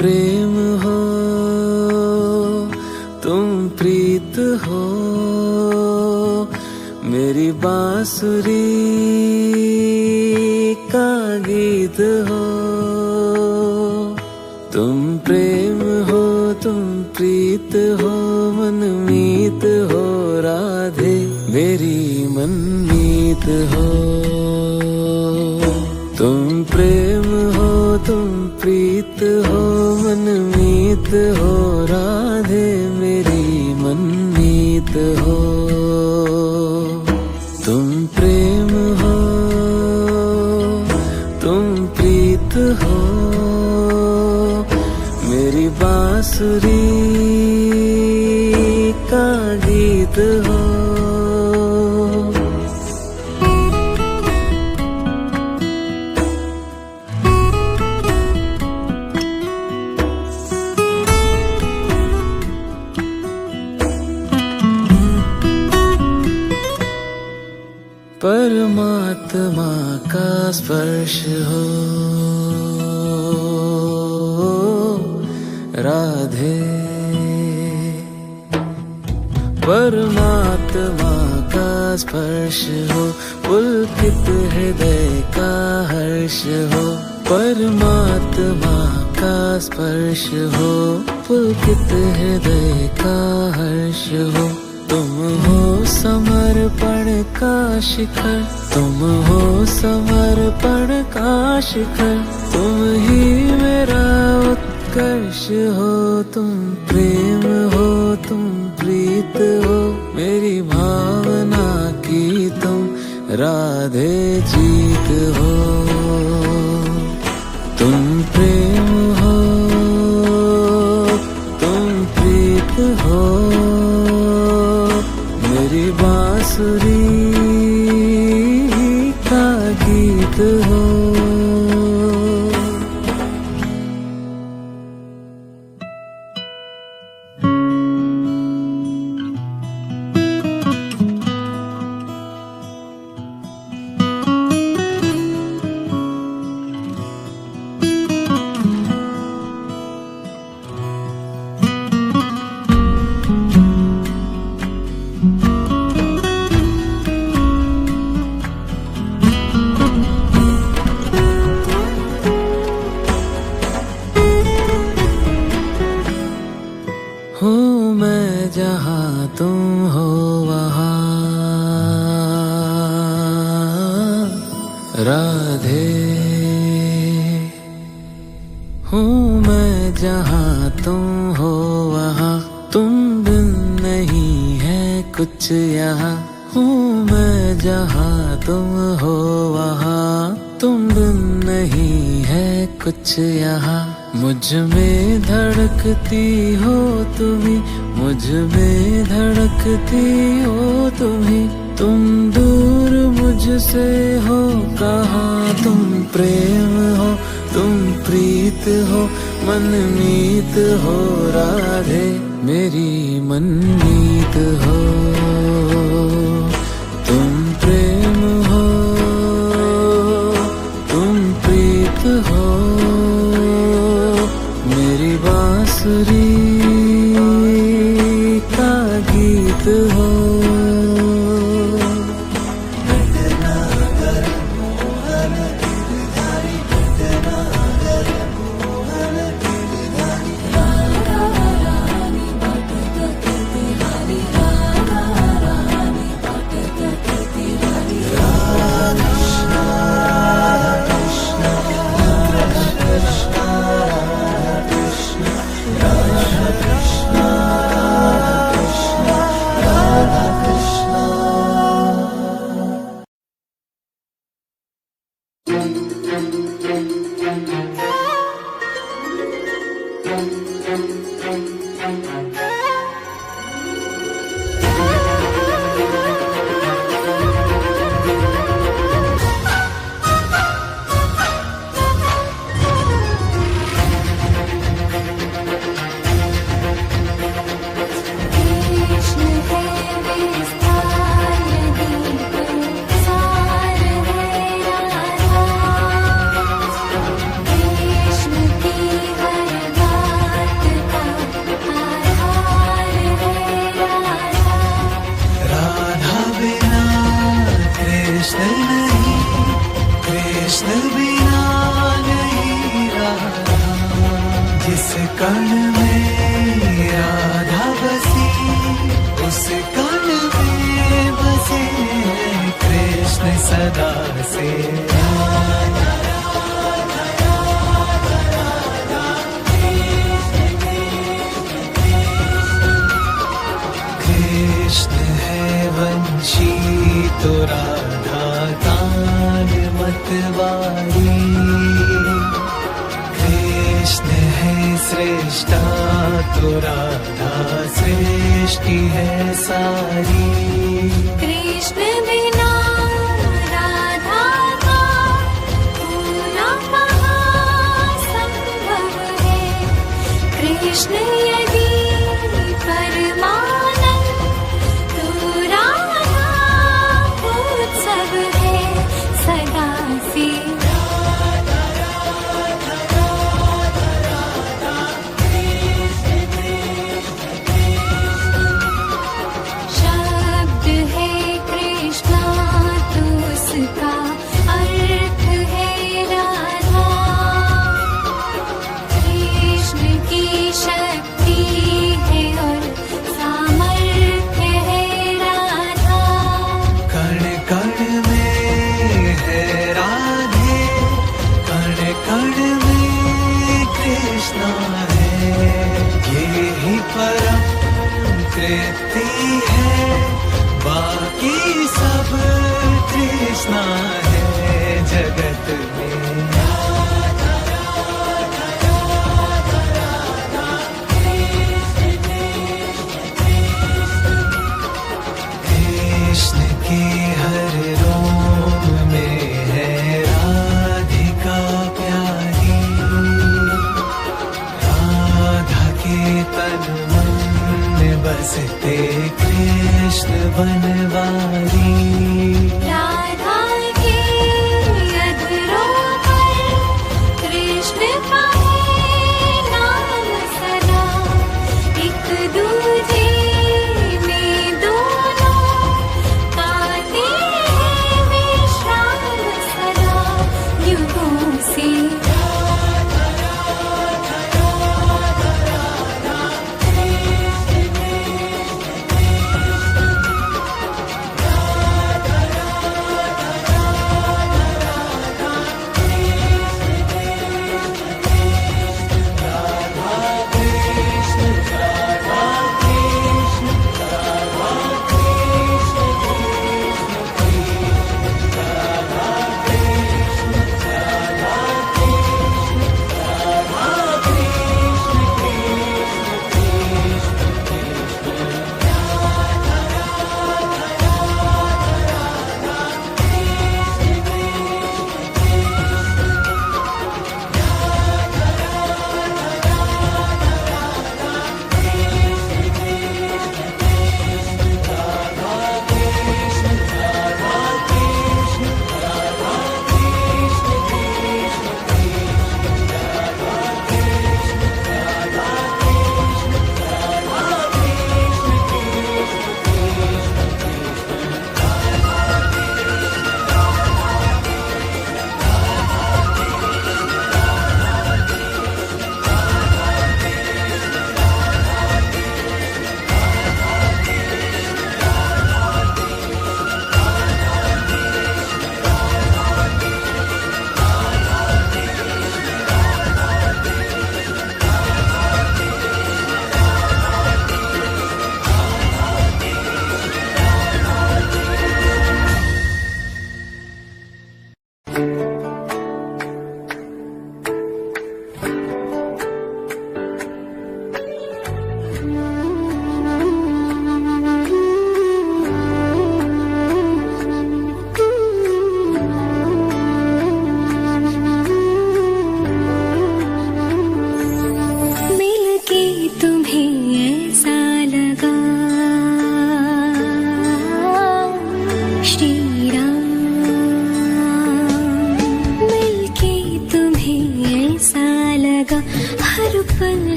प्रेम हो, तुम प्रीत हो, मेरी बांसुरी का गीत हो। तुम प्रेम हो, तुम प्रीत हो, मनमीत हो राधे, मेरी मनमीत हो। तुम प्रेम हो, तुम प्रीत हो, मनमीत हो राधे, मेरी मनमीत हो। तुम प्रेम हो, तुम प्रीत हो, मेरी बांसुरी का गीत हो। परमात्मा का स्पर्श हो राधे, परमात्मा का स्पर्श हो, पुलकित हृदय का हर्ष हो। परमात्मा का स्पर्श हो, पुलकित हृदय का हर्ष हो। तुम हो समर्पण का शिखर, तुम हो समर्पण का शिखर, तुम ही मेरा उत्कर्ष हो। तुम प्रेम हो, तुम प्रीत हो, मेरी भावना की तुम राधे जीत हो। तुम प्रेम हो, तुम प्रीत हो, मेरी बांसुरी का गीत हो। हूँ मैं जहाँ तुम हो वहाँ राधे, हूँ मैं जहाँ तुम हो वहाँ, तुम बिन नहीं है कुछ यहाँ। हूँ मैं जहाँ तुम हो वहाँ, तुम बिन नहीं है कुछ यहाँ। मुझ में धड़कती हो तुम्ही, मुझ में धड़कती हो तुम्ही, तुम दूर मुझसे हो कहाँ। तुम प्रेम हो, तुम प्रीत हो, मनमीत हो राधे, मेरी मनमीत हो। तुम प्रेम हो, तुम प्रीत हो, मेरी बांसुरी का गीत हो। कण में राधा बसी, उस कण में बसे कृष्ण सदा से। कृष्ण है वंशी तो राधा तान मतवारी, कृष्ण है श्रेष्ठा तो राधा सृष्टि है सारी। कृष्ण बिना राधा का होना कहाँ संभव है, कृष्ण यदि परमानंद तो राधा उत्सव है सदा से। शब्द है कृष्णा तो उसका अर्थ है राधा, कृष्ण की शक्ति है और सामर्थ्य है राधा। कण कण में है राधे, कण कण में कृष्णा है, ये ही परम कृति है, बाकी सब कृष्णा है जगत में। कृष्ण के हर रोम में है राधिका प्यारी, राधा के तन मन में बसते कृष्ण बनवारी। राधा के अधरों पर कृष्ण का है नाम सदा, एक दूजे में दोनों पाते हैं विश्राम सदा युगों से।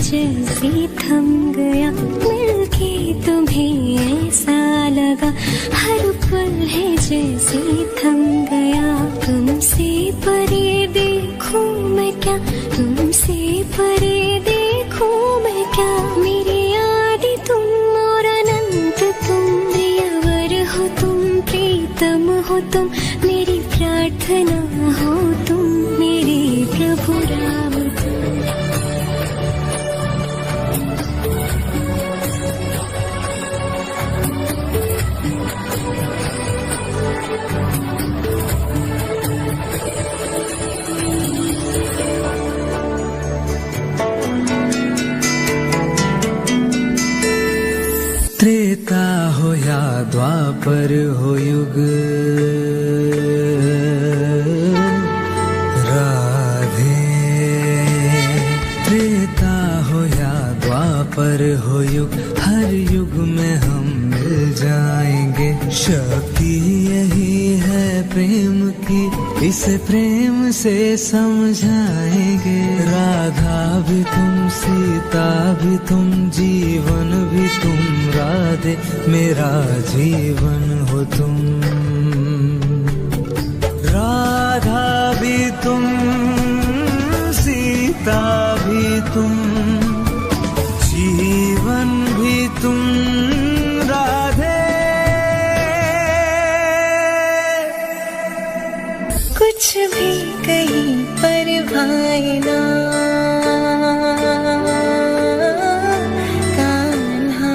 जैसे थम गया मिलके तुम्हें ऐसा लगा, हर पल है जैसे थम गया। तुमसे परे देखूं मैं क्या, तुमसे परे देखूं प्रार्थना हो तुम मेरे प्रभु राम। त्रेता हो या द्वापर हो युग, राधे। त्रेता हो या द्वापर हो युग, हर युग में हम मिल जाएंगे। शक्ति यही है प्रेम की, इसे प्रेम से समझाएंगे। राधा भी तुम, सीता भी तुम, जीवन भी तुम राधे, मेरा जीवन हो तुम। राधा भी तुम, सीता भी तुम, जीवन भी तुम राधे। कुछ भी कहीं पर भाई ना कान्हा,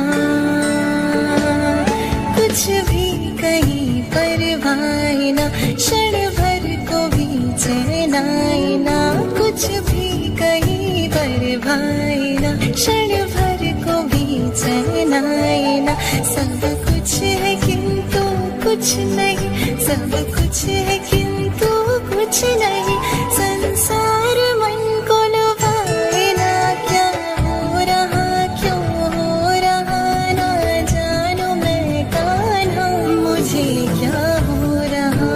कुछ भी कहीं पर भाई ना, क्षण भर को भी चैन आए ना। कुछ भी कहीं पर भाई ना, क्षण भर को भी चैन आए ना। सब कुछ है किंतु कुछ नहीं, सब कुछ है किंतु कुछ नहीं। संसार मन को लुभाए ना, क्या हो रहा क्यों हो रहा ना जानू मैं कान्हा। मुझे क्या हो रहा,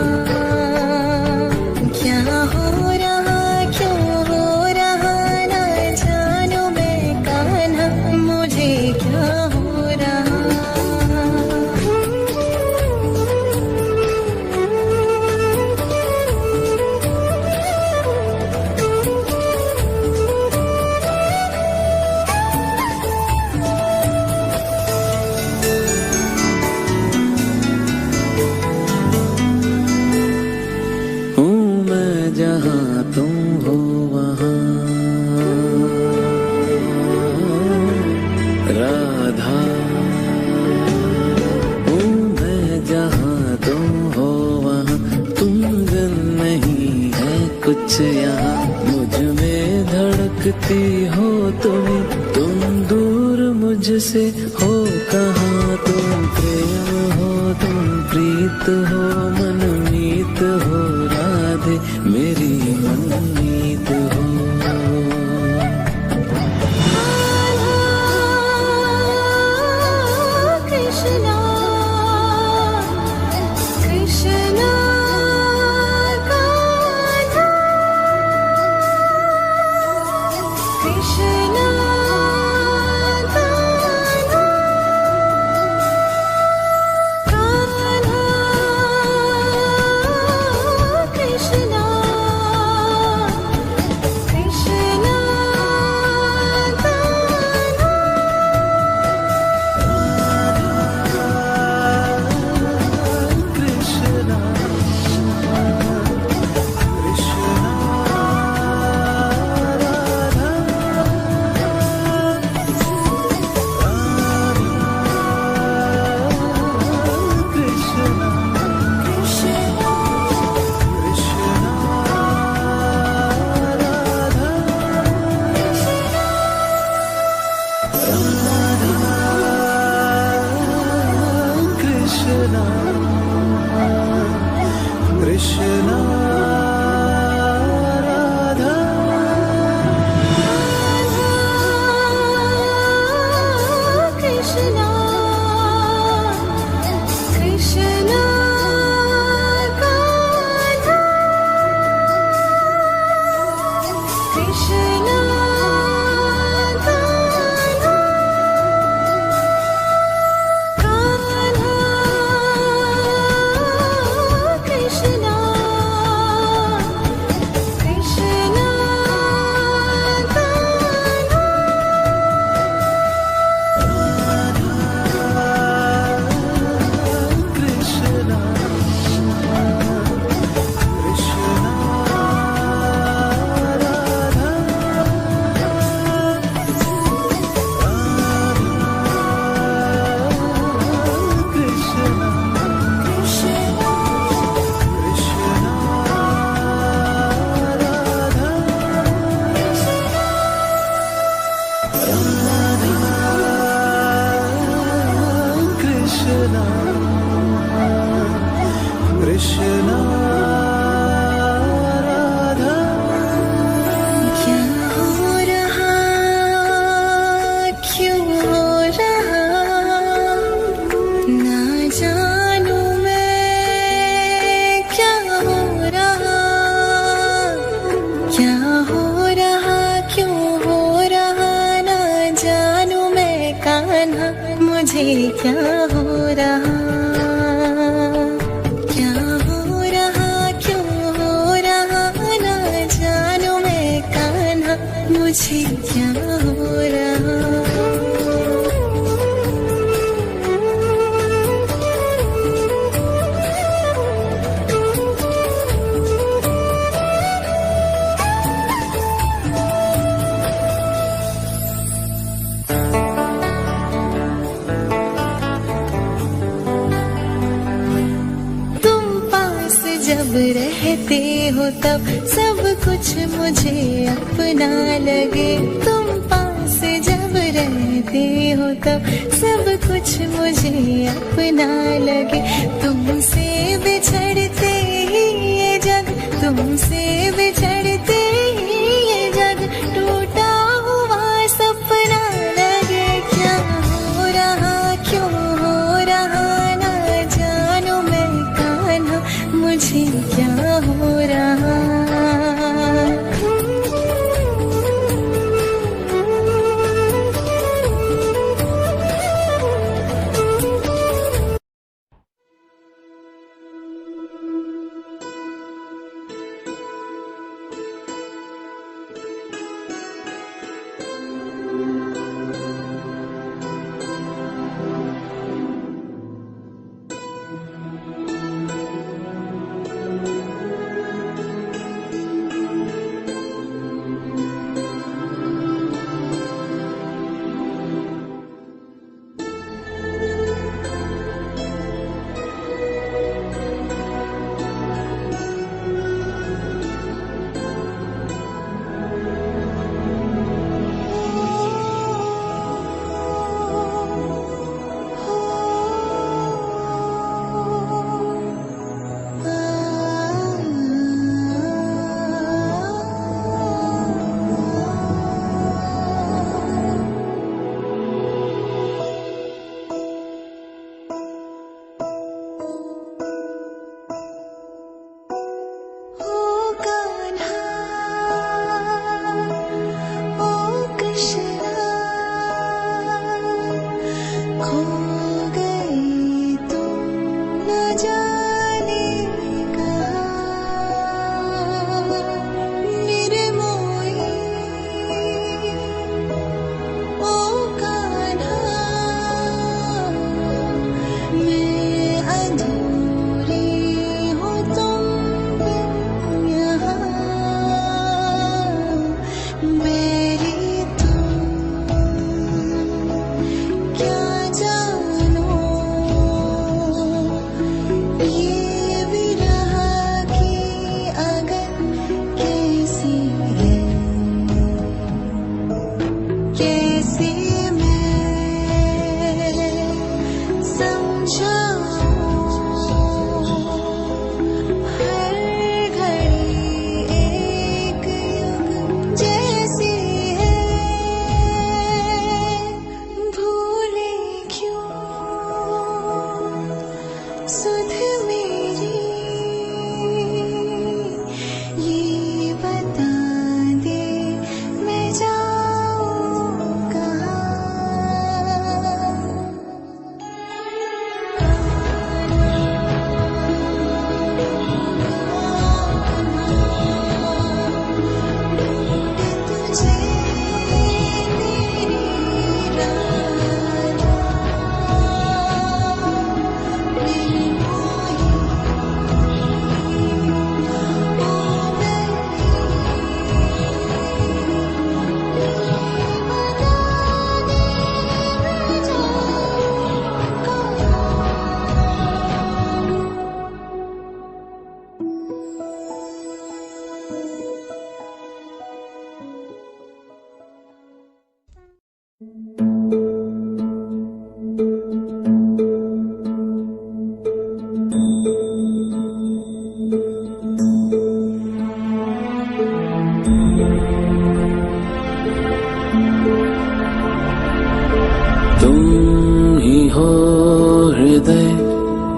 क्या हो रहा क्यों हो रहा ना जानू मैं कान्हा। मुझे क्या हो रहा। हूँ मैं जहाँ तुम हो वहाँ, राधा। हूँ मैं जहाँ तुम हो वहाँ, तुम बिन नहीं है कुछ यहाँ। मुझ में धड़कती हो तुम दूर मुझसे हो कहाँ। तुम प्रेम हो, तुम प्रीत हो, मनमीत हो राधे, मेरी मनमीत हो। कृष्णा कृष्णा कान्हा, कृष्णा कान्हा, कान्हा कृष्णा, कृष्णा कान्हा। कृष्णा राधा, कृष्णा कृष्णा कान्हा, कृष्णा कान्हा, कान्हा कृष्णा, कृष्णा कान्हा। कृष्णा कृष्णा मुझे क्या हो रहा। जब रहते हो तब सब कुछ मुझे अपना लगे। तुम पास जब रहते हो तब सब कुछ मुझे अपना लगे। तुमसे बिछड़ते ही ये जग, तुमसे बिछड़ते ही ये जग टूटा हुआ सपना लगे। क्या हो रहा, क्यों हो रहा ना जानू मैं कान्हा, मुझे क्या हो रहा।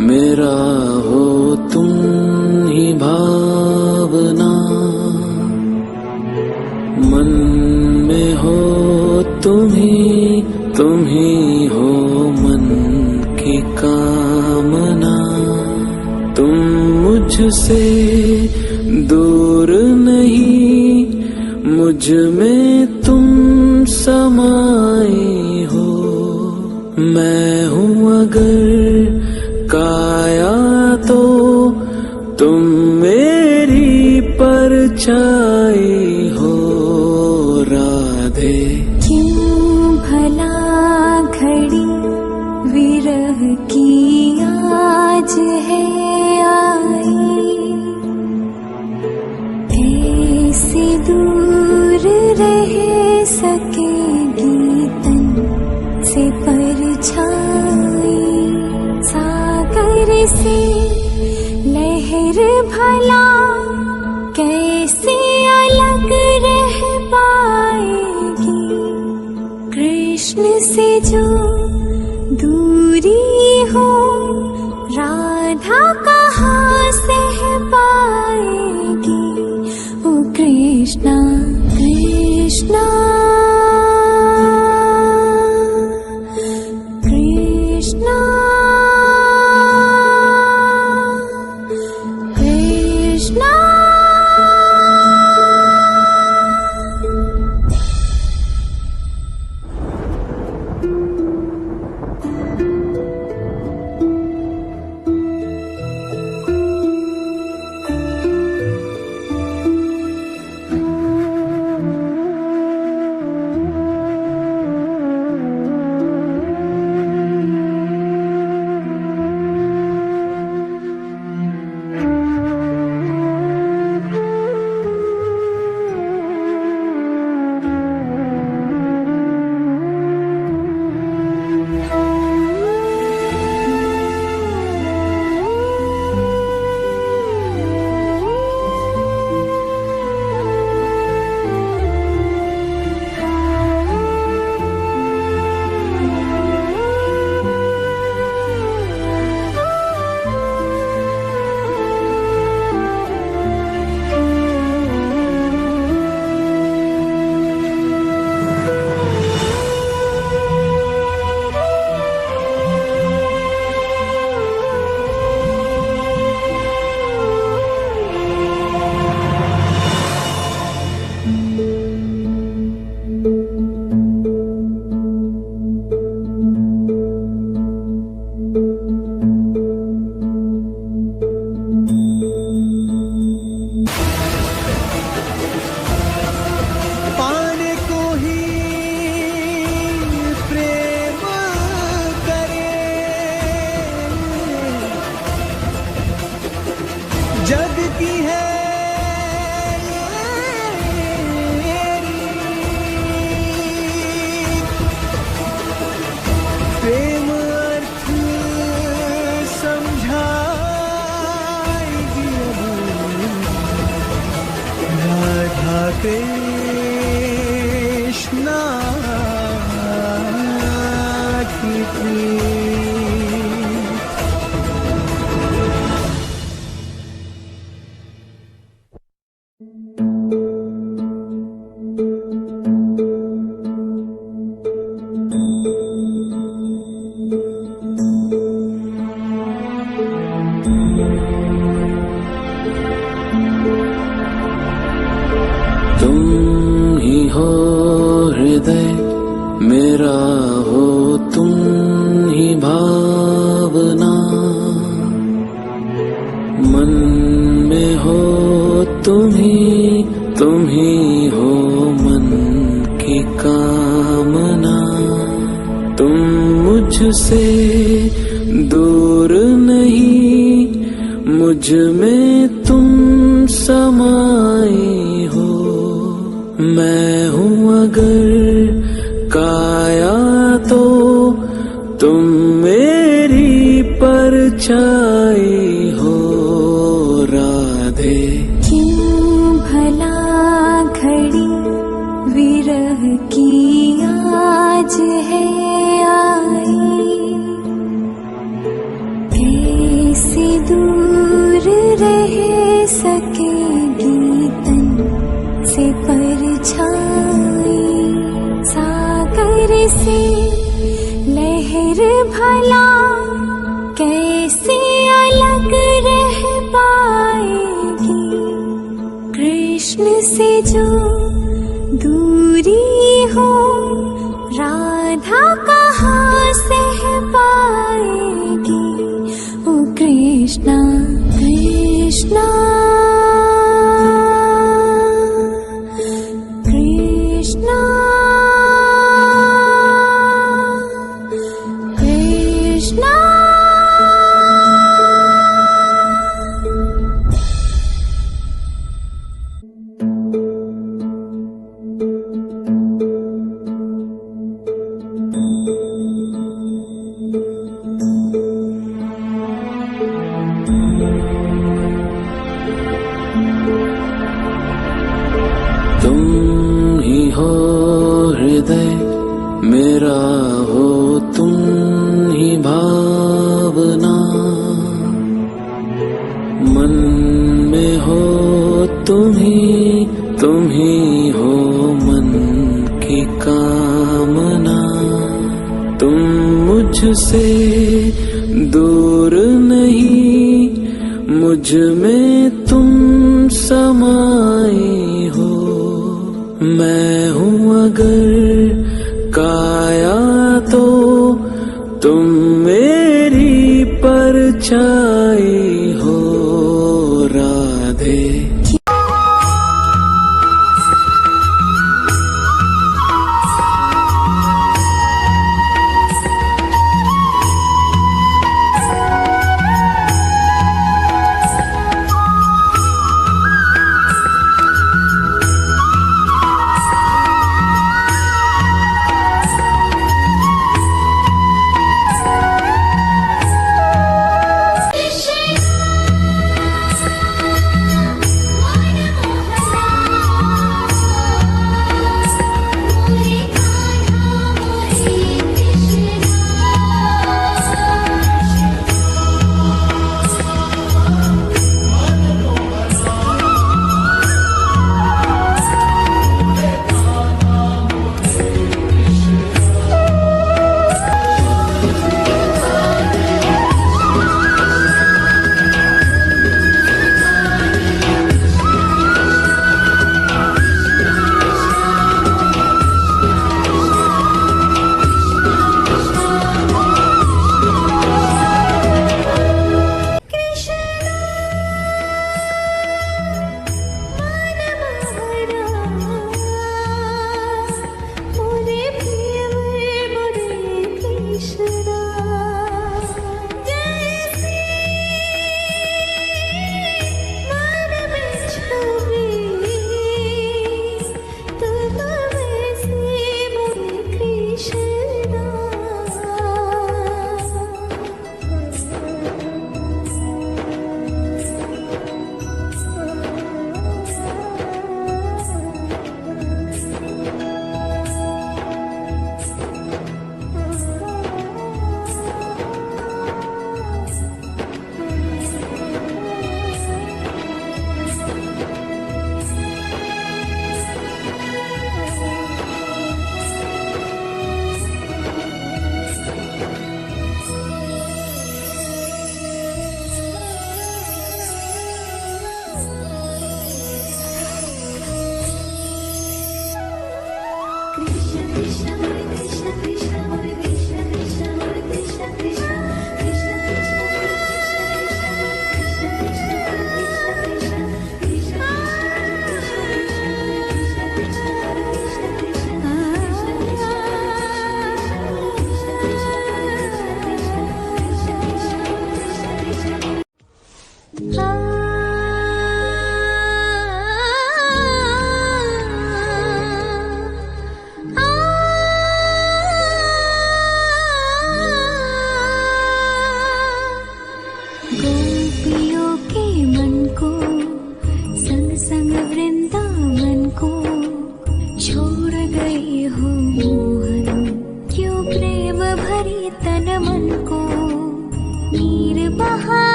मेरा हो तुम ही भावना, मन में हो तुम ही हो मन की कामना। तुम मुझसे दूर नहीं, मुझ मुझ में तुम समाई हो। मैं हूँ अगर काया तो तुम मेरी परछाई हो राधे। क्यों भला घड़ी विरह की आज है आई, ऐसे दूर रह सकेगी तन से परछाई। सागर से लहर भला कैसे अलग रह पाएगी, कृष्ण से जो दूरी हो राधा कहाँ सह पाएगी। ओ कृष्णा कृष्णा कृष्णा कृष्णा। जग की है प्रेम अर्थ समझाएगी राधा कृष्णा की प्रीत। तुम ही हो हृदय मेरा, हो तुम ही भावना, मन में हो तुम ही हो मन की कामना। तुम मुझसे दूर नहीं, मुझ में तुम समाई हो। मैं हूँ अगर काया तो तुम मेरी परछाई हो राधे। क्यों भला घड़ी विरह की आज है आई, कैसे दूर रह सकेगी तन से परछाई। सागर से लहर भला कैसे अलग रह पाएगी, कृष्ण से जो कृष्णा कृष्णा तुम ही हो हृदय मेरा, हो तुम ही भावना, मन में हो तुम ही हो मन की कामना। तुम मुझसे दूर नहीं, मुझ में तुम समाए हो। मैं हूँ अगर काया तो तुम मेरी परछाई हो राधे।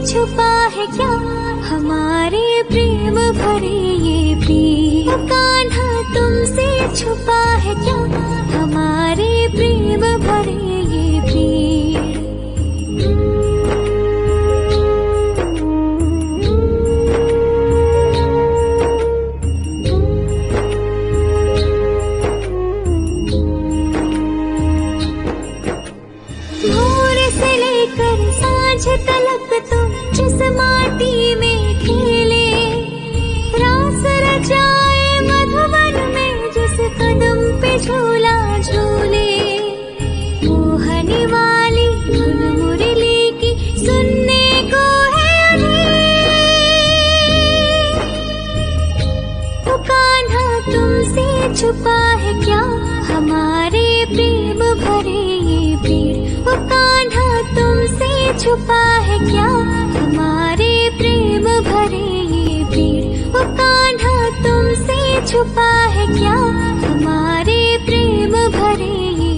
छुपा है क्या हमारे प्रेम भरे ये प्रेम, कान्हा तुमसे छुपा है क्या हमारे प्रेम भरे ये प्रेम। भोर से साँझ तलक तुम जिस माटी में खेले, रास रचाए मधुवन में जिस कदम पे झूला झूले, मोहनी वाली धुन मुरली की सुनने को है अधेर। तो कान्हा तुमसे छुपा है क्या हमारे प्रेम भरे ये पीर। ओ कान्हा तुमसे छुपा है क्या हमारे प्रेम भरे ये पीर। ओ कान्हा तुमसे छुपा है क्या हमारे प्रेम भरे ये